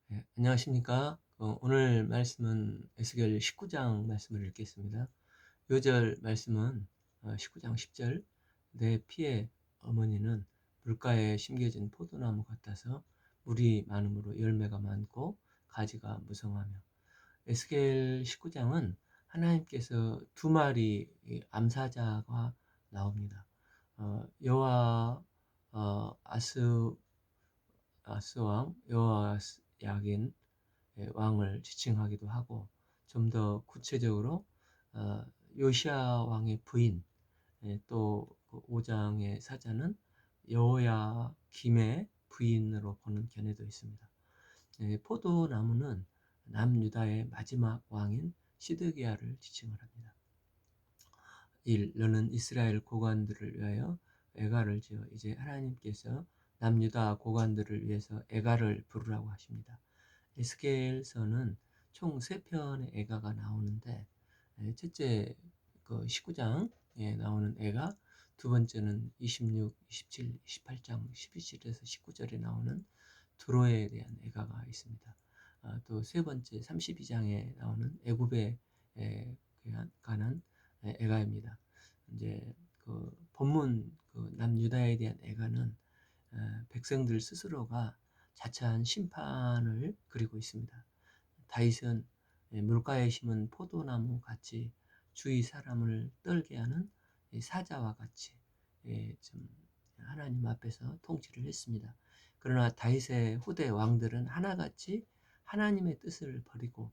네, 안녕하십니까? 오늘 말씀은 에스겔 19장 말씀을 읽겠습니다. 요절 말씀은 19장 10절, 내 피의 어머니는 물가에 심겨진 포도나무 같아서 물이 많음으로 열매가 많고 가지가 무성하며. 에스겔 19장은 하나님께서 두 마리 암사자가 나옵니다. 여호와 아스 왕 여호야긴 왕을 지칭하기도 하고, 좀 더 구체적으로 어, 요시야 왕의 부인, 또 5장의 사자는 여호야김의 부인으로 보는 견해도 있습니다. 포도나무는 남유다의 마지막 왕인 시드기야를 지칭을 합니다. 1. 너는 이스라엘 고관들을 위하여 애가를 지어. 이제 하나님께서 남유다 고관들을 위해서 애가를 부르라고 하십니다. 에스겔서는 총 3편의 애가가 나오는데, 첫째 19장에 나오는 애가, 두 번째는 26, 27, 28장 12절에서 19절에 나오는 드로에 대한 애가가 있습니다. 또 세 번째 32장에 나오는 애굽에 관한 애가입니다. 이제 그 본문 남유다에 대한 애가는 백성들 스스로가 자처한 심판을 그리고 있습니다. 다윗은 물가에 심은 포도나무 같이 주위 사람을 떨게 하는 사자와 같이 좀 하나님 앞에서 통치를 했습니다. 그러나 다윗의 후대 왕들은 하나같이 하나님의 뜻을 버리고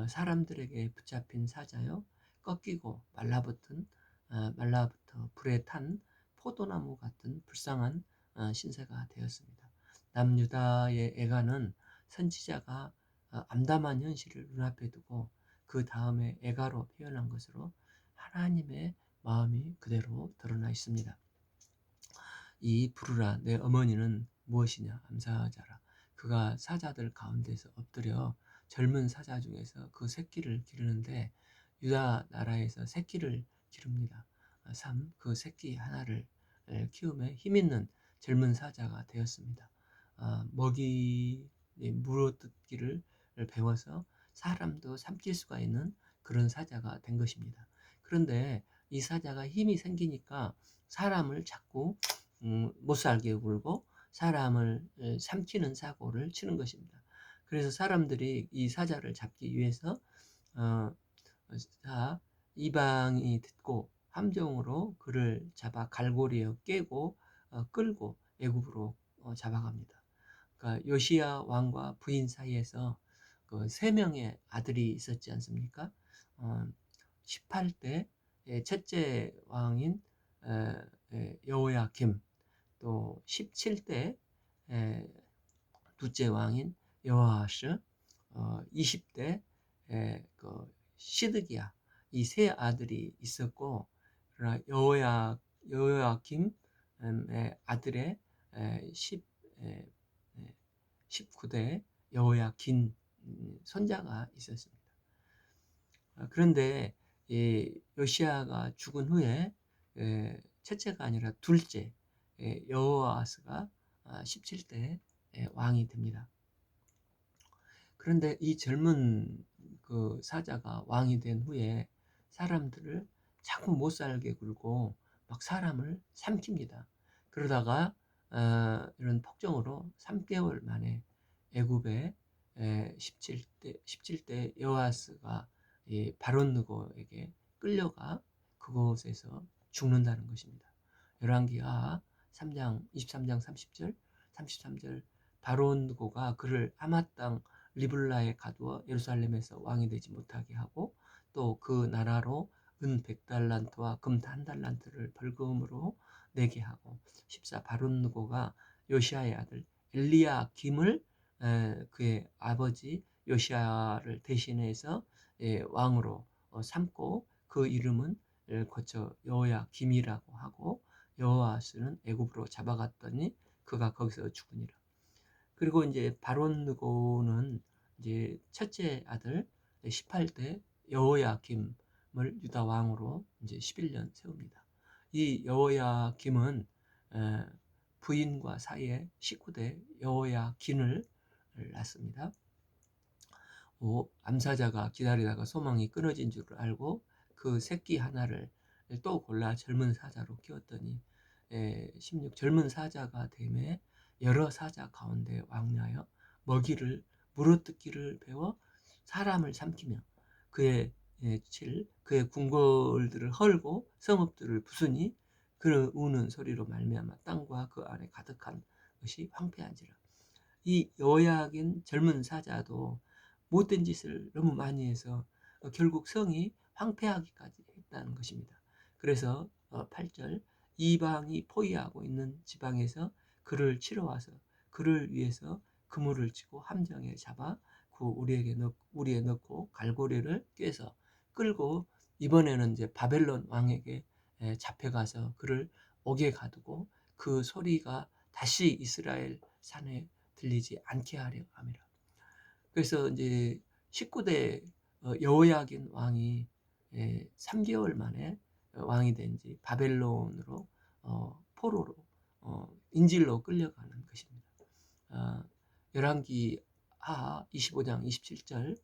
사람들에게 붙잡힌 사자요, 꺾이고 말라붙어 불에 탄 포도나무 같은 불쌍한 신세가 되었습니다. 남유다의 애가는 선지자가 암담한 현실을 눈앞에 두고 그 다음에 애가로 표현한 것으로 하나님의 마음이 그대로 드러나 있습니다. 이 부르라 내 어머니는 무엇이냐, 암사자라. 그가 사자들 가운데서 엎드려 젊은 사자 중에서 그 새끼를 기르는데, 유다 나라에서 새끼를 기릅니다. 3. 그 새끼 하나를 키움에 힘있는 젊은 사자가 되었습니다. 먹이 물어뜯기를 배워서 사람도 삼킬 수가 있는 그런 사자가 된 것입니다. 그런데 이 사자가 힘이 생기니까 사람을 자꾸 못 살게 굴고 사람을 삼키는 사고를 치는 것입니다. 그래서 사람들이 이 사자를 잡기 위해서 어, 이방이 듣고 함정으로 그를 잡아 갈고리에 깨고 끌고 애굽으로 잡아갑니다. 그러니까 요시야 왕과 부인 사이에서 그 3명의 아들이 있었지 않습니까? 18대 첫째 왕인 여호야김, 또 17대 둘째 왕인 여호아스, 20대 시드기야, 이 세 아들이 있었고, 그러나 여호야김의 아들의 19대 여호야긴 손자가 있었습니다. 그런데 요시야가 죽은 후에 첫째가 아니라 둘째 여호아스가 17대 왕이 됩니다. 그런데 이 젊은 그 사자가 왕이 된 후에 사람들을 자꾸 못 살게 굴고 막 사람을 삼킵니다. 그러다가 이런 폭정으로 3개월 만에 애굽의 17대 여호아스가 바롯느고에게 끌려가 그곳에서 죽는다는 것입니다. 열왕기하 3장 23장 30절 33절, 바롯느고가 그를 하맛 땅 리블라에 가두어 예루살렘에서 왕이 되지 못하게 하고, 또 그 나라로 은 100달란트와 금 1달란트를 벌금으로 내게 하고, 14. 바롯느고가 요시아의 아들 엘리야김을 그의 아버지 요시아를 대신해서 왕으로 삼고, 그 이름은 거쳐 여호야김이라고 하고, 여호아스는 애굽으로 잡아갔더니 그가 거기서 죽으니라. 그리고 이제 바롯느고는 이제 첫째 아들 18대 여호야김을 유다 왕으로 이제 11년 세웁니다. 이 여호야김은 부인과 사이에 19대 여호야긴을 낳습니다. 암사자가 기다리다가 소망이 끊어진 줄 알고 그 새끼 하나를 또 골라 젊은 사자로 키웠더니 16 젊은 사자가 되매 여러 사자 가운데 왕래하여 먹이를 물어뜯기를 배워 사람을 삼키며 그의 7 그의 궁궐들을 헐고 성읍들을 부수니 그 우는 소리로 말미암아 땅과 그 안에 가득한 것이 황폐한지라. 이 여호야긴 젊은 사자도 못된 짓을 너무 많이 해서 결국 성이 황폐하기까지 했다는 것입니다. 그래서 8절 이방이 포위하고 있는 지방에서 그를 치러 와서 그를 위해서 그물을 치고 함정에 잡아 그 우리에 넣고 갈고리를 꿰서 끌고 이번에는 이제 바벨론 왕에게 잡혀가서 그를 옥에 가두고 그 소리가 다시 이스라엘 산에 들리지 않게 하려 함이라. 그래서 이제 19대 여호야긴 왕이 3개월 만에 왕이 된지 바벨론으로 포로로 인질로 끌려가는 것입니다. 열왕기 하 25장 27절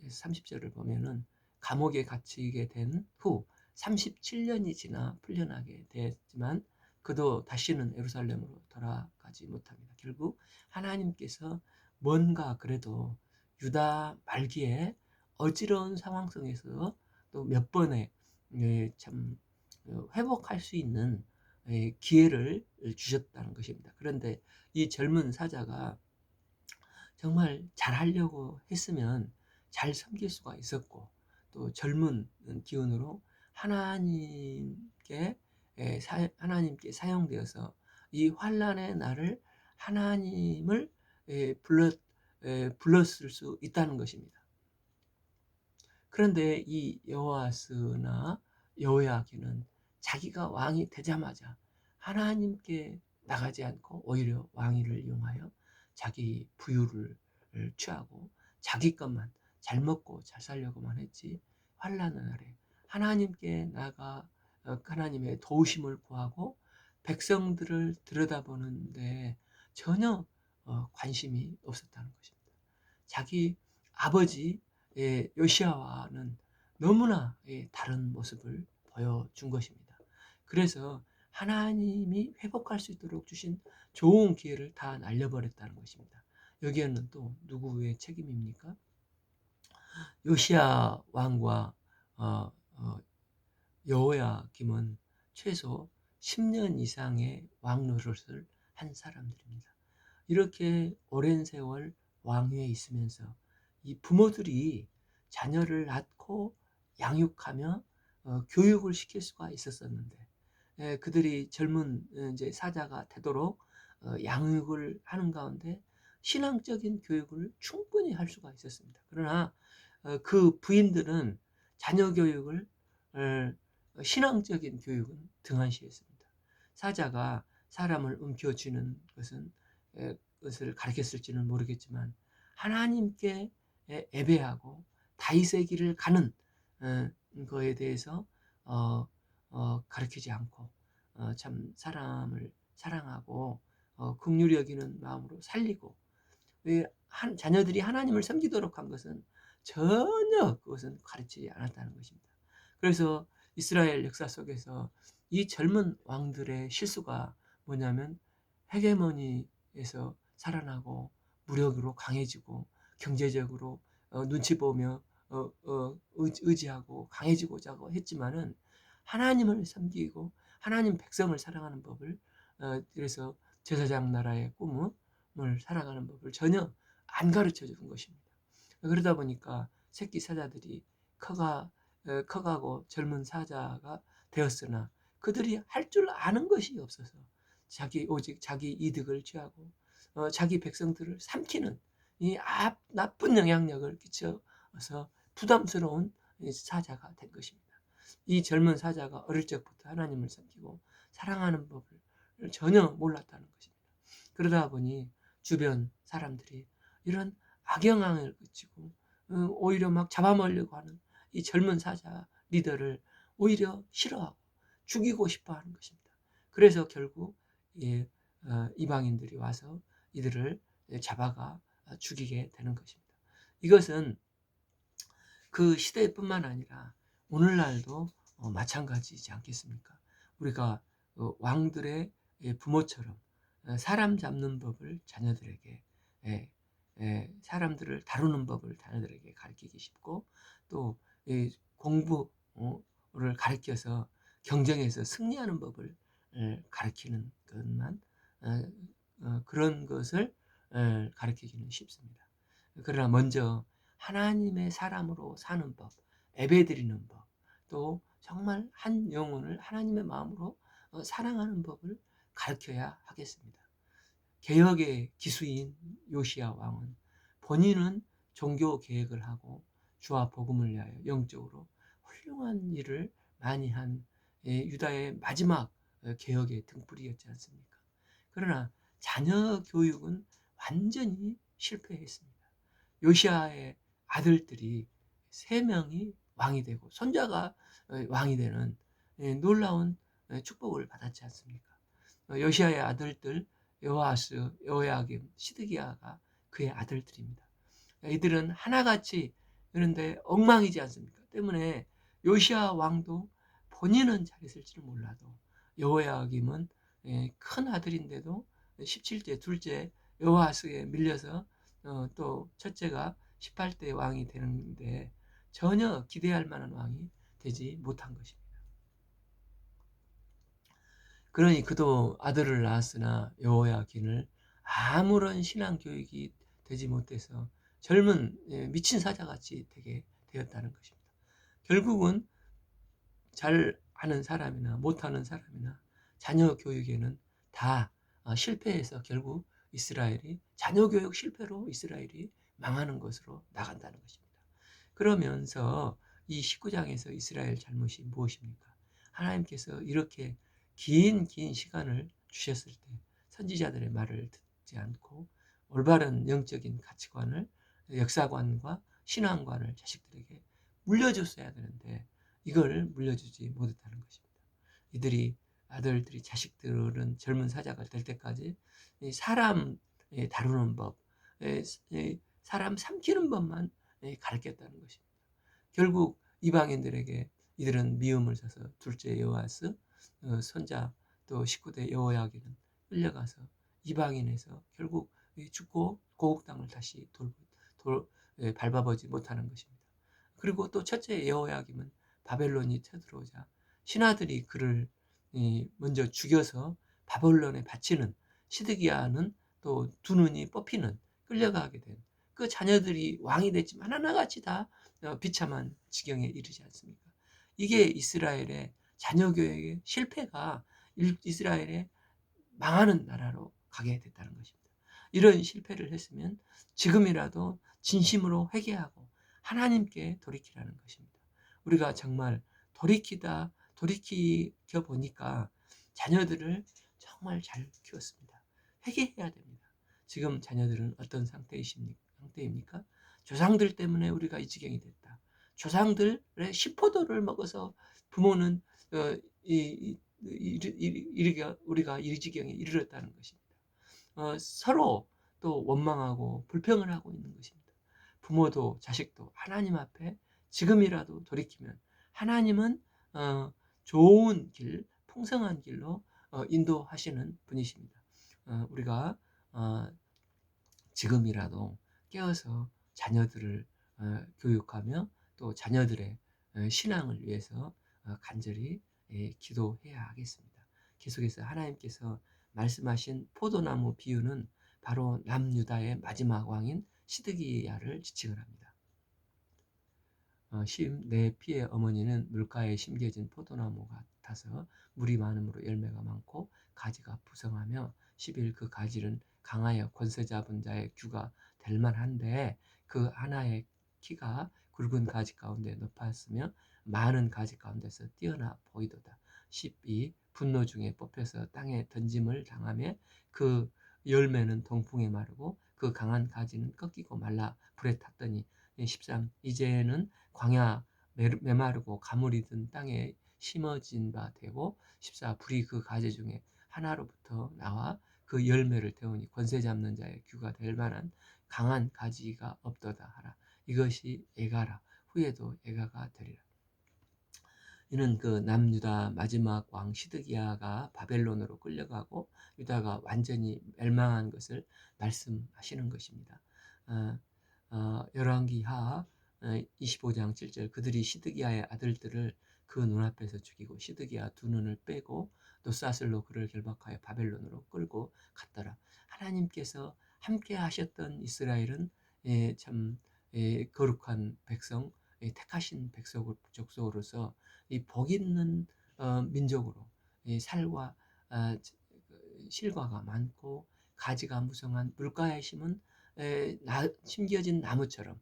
30절을 보면은 감옥에 갇히게 된 후 37년이 지나 풀려나게 됐지만 그도 다시는 예루살렘으로 돌아가지 못합니다. 결국 하나님께서 뭔가 그래도 유다 말기에 어지러운 상황 속에서 또 몇 번의 참 회복할 수 있는 기회를 주셨다는 것입니다. 그런데 이 젊은 사자가 정말 잘하려고 했으면 잘 섬길 수가 있었고 또 젊은 기운으로 하나님께 하나님께 사용되어서 이 환난의 날을 하나님을 불렀을 수 있다는 것입니다. 그런데 이 여호아스나 여호야기는 자기가 왕이 되자마자 하나님께 나가지 않고 오히려 왕위를 이용하여 자기 부유를 취하고 자기 것만 잘 먹고 잘 살려고만 했지 환난의 날에 하나님께 나가 하나님의 도우심을 구하고 백성들을 들여다보는데 전혀 관심이 없었다는 것입니다. 자기 아버지 요시아와는 너무나 다른 모습을 보여준 것입니다. 그래서 하나님이 회복할 수 있도록 주신 좋은 기회를 다 날려버렸다는 것입니다. 여기에는 또 누구의 책임입니까? 요시아 왕과 여호야김은 최소 10년 이상의 왕 노릇을 한 사람들입니다. 이렇게 오랜 세월 왕위에 있으면서 이 부모들이 자녀를 낳고 양육하며 교육을 시킬 수가 있었었는데 그들이 젊은 이제 사자가 되도록 양육을 하는 가운데 신앙적인 교육을 충분히 할 수가 있었습니다. 그러나 그 부인들은 자녀 교육을 신앙적인 교육은 등한시했습니다. 사자가 사람을 움켜쥐는 것을 가르쳤을지는 모르겠지만 하나님께 예배하고 다윗의 길을 가는 거에 대해서 가르치지 않고 참 사람을 사랑하고 긍휼히 여기는 마음으로 살리고 자녀들이 하나님을 섬기도록 한 것은 전혀 그것은 가르치지 않았다는 것입니다. 그래서 이스라엘 역사 속에서 이 젊은 왕들의 실수가 뭐냐면 헤게모니에서 살아나고 무력으로 강해지고 경제적으로 눈치 보며 의지하고 강해지고자 했지만은 하나님을 섬기고 하나님 백성을 사랑하는 법을 그래서 제사장 나라의 꿈을 살아가는 법을 전혀 안 가르쳐 주는 것입니다. 그러다 보니까 새끼 사자들이 커가고 젊은 사자가 되었으나 그들이 할 줄 아는 것이 없어서 오직 자기 이득을 취하고 자기 백성들을 삼키는 이 나쁜 영향력을 끼쳐서 부담스러운 사자가 된 것입니다. 이 젊은 사자가 어릴 적부터 하나님을 섬기고 사랑하는 법을 전혀 몰랐다는 것입니다. 그러다 보니 주변 사람들이 이런 악영향을 끼치고 오히려 막 잡아먹으려고 하는 이 젊은 사자 리더를 오히려 싫어하고 죽이고 싶어 하는 것입니다. 그래서 결국 이방인들이 와서 이들을 잡아가 죽이게 되는 것입니다. 이것은 그 시대뿐만 아니라 오늘날도 마찬가지이지 않겠습니까? 우리가 왕들의 부모처럼 사람 잡는 법을 자녀들에게, 예, 사람들을 다루는 법을 자녀들에게 가르치기 쉽고, 또 공부를 가르쳐서 경쟁에서 승리하는 법을 가르치는 것만, 어, 그런 것을 가르치기는 쉽습니다. 그러나 먼저 하나님의 사람으로 사는 법, 예배드리는 법, 또 정말 한 영혼을 하나님의 마음으로 사랑하는 법을 가르쳐야 하겠습니다. 개혁의 기수인 요시야 왕은 본인은 종교 개혁을 하고 주와 복음을 위하여 영적으로 훌륭한 일을 많이 한 유다의 마지막 개혁의 등불이었지 않습니까? 그러나 자녀 교육은 완전히 실패했습니다. 요시아의 아들들이 세 명이 왕이 되고 손자가 왕이 되는 놀라운 축복을 받았지 않습니까? 요시아의 아들들 여호아스, 여호야김, 시드기야가 그의 아들들입니다. 이들은 하나같이, 그런데 엉망이지 않습니까? 때문에 요시아 왕도 본인은 잘했을지는 몰라도 여호야김은 큰 아들인데도 17대 둘째 여호아스에 밀려서 또 첫째가 18대 왕이 되는데 전혀 기대할 만한 왕이 되지 못한 것입니다. 그러니 그도 아들을 낳았으나 여호야긴을 아무런 신앙 교육이 되지 못해서 젊은 미친 사자같이 되게 되었다는 것입니다. 결국은 잘 아는 사람이나 못하는 사람이나 자녀 교육에는 다 실패해서 결국 이스라엘이 자녀 교육 실패로 이스라엘이 망하는 것으로 나간다는 것입니다. 그러면서 이 19장에서 이스라엘 잘못이 무엇입니까? 하나님께서 이렇게 긴 시간을 주셨을 때 선지자들의 말을 듣지 않고 올바른 영적인 가치관을, 역사관과 신앙관을 자식들에게 물려줬어야 되는데 이걸 물려주지 못했다는 것입니다. 이들이, 아들들이, 자식들은 젊은 사자가 될 때까지 사람 다루는 법, 사람 삼키는 법만 가르쳤다는 것입니다. 결국 이방인들에게 이들은 미움을 사서 둘째 여호아스, 손자 또 19대 여호야기는 끌려가서 이방인에서 결국 죽고 고국 땅을 다시 밟아보지 못하는 것입니다. 그리고 또 첫째 여호야김은 바벨론이 쳐들어오자 신하들이 그를 먼저 죽여서 바벨론에 바치는, 시드기야는 또 두 눈이 뽑히는, 끌려가게 된 그 자녀들이 왕이 됐지만 하나같이 다 비참한 지경에 이르지 않습니까? 이게 이스라엘의 자녀 교육의 실패가 이스라엘의 망하는 나라로 가게 됐다는 것입니다. 이런 실패를 했으면 지금이라도 진심으로 회개하고 하나님께 돌이키라는 것입니다. 우리가 정말 돌이켜 보니까 자녀들을 정말 잘 키웠습니다. 회개해야 됩니다. 지금 자녀들은 어떤 상태입니까? 조상들 때문에 우리가 이 지경이 됐다. 조상들의 시포도를 먹어서 부모는 우리가 이 지경에 이르렀다는 것입니다. 서로 또 원망하고 불평을 하고 있는 것입니다. 부모도 자식도 하나님 앞에 지금이라도 돌이키면 하나님은 좋은 길, 풍성한 길로 인도하시는 분이십니다. 우리가 지금이라도 깨어서 자녀들을 교육하며 또 자녀들의 신앙을 위해서 간절히 기도해야 하겠습니다. 계속해서 하나님께서 말씀하신 포도나무 비유는 바로 남유다의 마지막 왕인 시드기야를 지칭을 합니다. 내 피의 어머니는 물가에 심겨진 포도나무 같아서 물이 많음으로 열매가 많고 가지가 부성하며 11 그 가지는 강하여 권세 잡은 자의 규가 될 만한데 그 하나의 키가 굵은 가지 가운데 높았으며 많은 가지 가운데서 뛰어나 보이도다. 12 분노 중에 뽑혀서 땅에 던짐을 당하며 그 열매는 동풍에 마르고 그 강한 가지는 꺾이고 말라 불에 탔더니 13 이제는 광야 메마르고 가물이 든 땅에 심어진 바 되고 14 불이 그 가지 중에 하나로부터 나와 그 열매를 태우니 권세 잡는 자의 규가 될 만한 강한 가지가 없도다 하라. 이것이 애가라. 후에도 애가가 되리라. 이는 그 남유다 마지막 왕 시드기야가 바벨론으로 끌려가고 유다가 완전히 멸망한 것을 말씀하시는 것입니다. 열왕기하 25장 7절, 그들이 시드기야의 아들들을 그 눈앞에서 죽이고 시드기야 두 눈을 빼고 또 쌀로 그를 결박하여 바벨론으로 끌고 갔더라. 하나님께서 함께 하셨던 이스라엘은 참 거룩한 백성, 택하신 족속으로서 이 복 있는 민족으로, 이 살과 실과가 많고 가지가 무성한 물가에 심은 심겨진 나무처럼,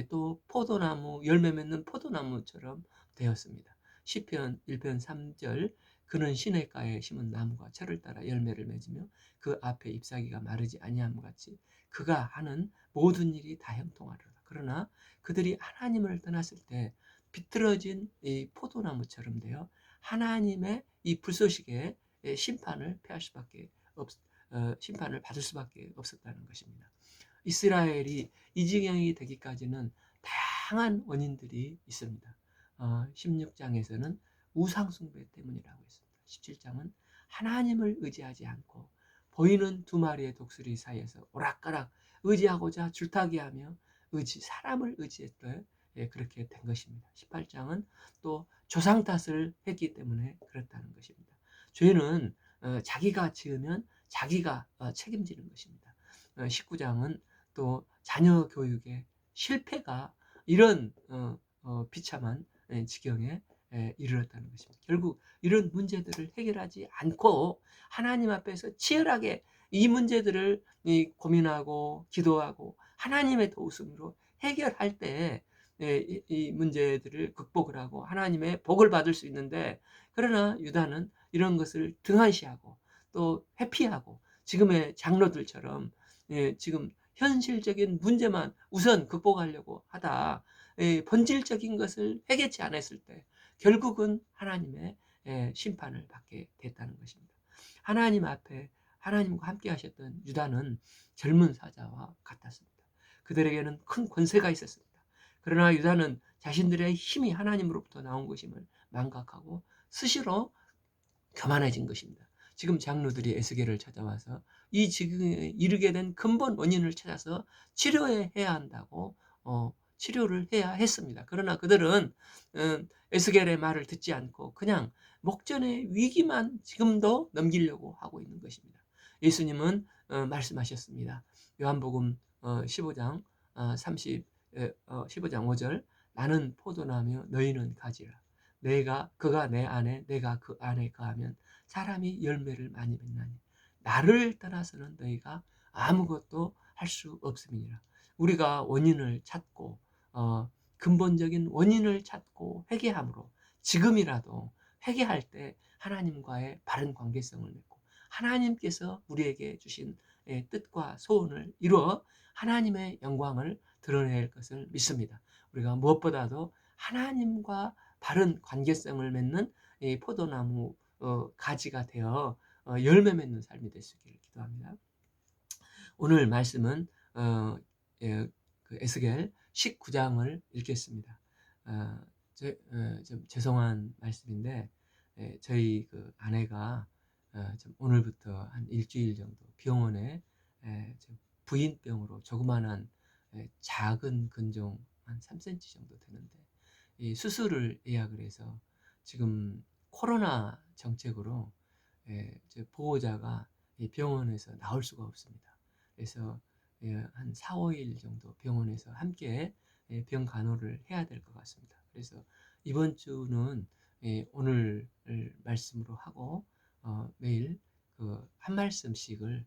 또 포도나무 열매 맺는 포도나무처럼 되었습니다. 시편 1편 3절, 그는 시냇가에 심은 나무가 철을 따라 열매를 맺으며 그 앞에 잎사귀가 마르지 아니함 같이 그가 하는 모든 일이 다 형통하리로다. 그러나 그들이 하나님을 떠났을 때 비틀어진 이 포도나무처럼 되어 하나님의 이 불쏘시개의 심판을 패할 수밖에 심판을 받을 수밖에 없었다는 것입니다. 이스라엘이 이 지경이 되기까지는 다양한 원인들이 있습니다. 16장에서는 우상숭배 때문이라고 했습니다. 17장은 하나님을 의지하지 않고 보이는 두 마리의 독수리 사이에서 오락가락 의지하고자 줄타기하며 사람을 의지했던 그렇게 된 것입니다. 18장은 또 조상 탓을 했기 때문에 그렇다는 것입니다. 죄는 자기가 지으면 자기가 책임지는 것입니다. 19장은 또 자녀 교육의 실패가 이런 비참한 지경에 이르렀다는 것입니다. 결국 이런 문제들을 해결하지 않고 하나님 앞에서 치열하게 이 문제들을 고민하고 기도하고 하나님의 도우심으로 해결할 때 이 문제들을 극복을 하고 하나님의 복을 받을 수 있는데, 그러나 유다는 이런 것을 등한시하고 또 회피하고 지금의 장로들처럼 지금 현실적인 문제만 우선 극복하려고 하다 본질적인 것을 해결치 않았을 때 결국은 하나님의 심판을 받게 됐다는 것입니다. 하나님 앞에 하나님과 함께 하셨던 유다는 젊은 사자와 같았습니다. 그들에게는 큰 권세가 있었습니다. 그러나 유다는 자신들의 힘이 하나님으로부터 나온 것임을 망각하고 스스로 교만해진 것입니다. 지금 장로들이 에스겔을 찾아와서 이 지경에 이르게 된 근본 원인을 찾아서 치료해야 한다고 치료를 해야 했습니다. 그러나 그들은 에스겔의 말을 듣지 않고 그냥 목전의 위기만 지금도 넘기려고 하고 있는 것입니다. 예수님은 말씀하셨습니다. 요한복음 15장 15장 5절, 나는 포도나며 너희는 가지라. 그가 내 안에 내가 그 안에 거하면 사람이 열매를 많이 맺나니 나를 떠나서는 너희가 아무것도 할 수 없음이니라. 우리가 원인을 찾고 근본적인 원인을 찾고 회개함으로 지금이라도 회개할 때 하나님과의 바른 관계성을 맺고 하나님께서 우리에게 주신 뜻과 소원을 이루어 하나님의 영광을 드러낼 것을 믿습니다. 우리가 무엇보다도 하나님과 바른 관계성을 맺는 이 포도나무 가지가 되어 열매 맺는 삶이 될 수 있기를 기도합니다. 오늘 말씀은 그 에스겔 19장을 읽겠습니다. 좀 죄송한 말씀인데 저희 그 아내가 좀 오늘부터 한 일주일 정도 병원에 부인병으로 조그만한 작은 근종 한 3cm 정도 되는데 이 수술을 예약을 해서 지금 코로나 정책으로 보호자가 병원에서 나올 수가 없습니다. 그래서 한 4, 5일 정도 병원에서 함께 병 간호를 해야 될 것 같습니다. 그래서 이번 주는 오늘 말씀으로 하고 매일 그 한 말씀씩을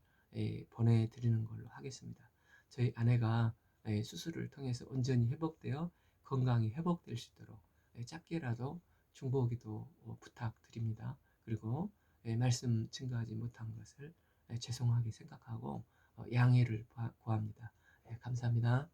보내드리는 걸로 하겠습니다. 저희 아내가 수술을 통해서 온전히 회복되어 건강이 회복될 수 있도록 짧게라도 중보기도 부탁드립니다. 그리고 말씀 증거하지 못한 것을 죄송하게 생각하고 양해를 구합니다. 감사합니다.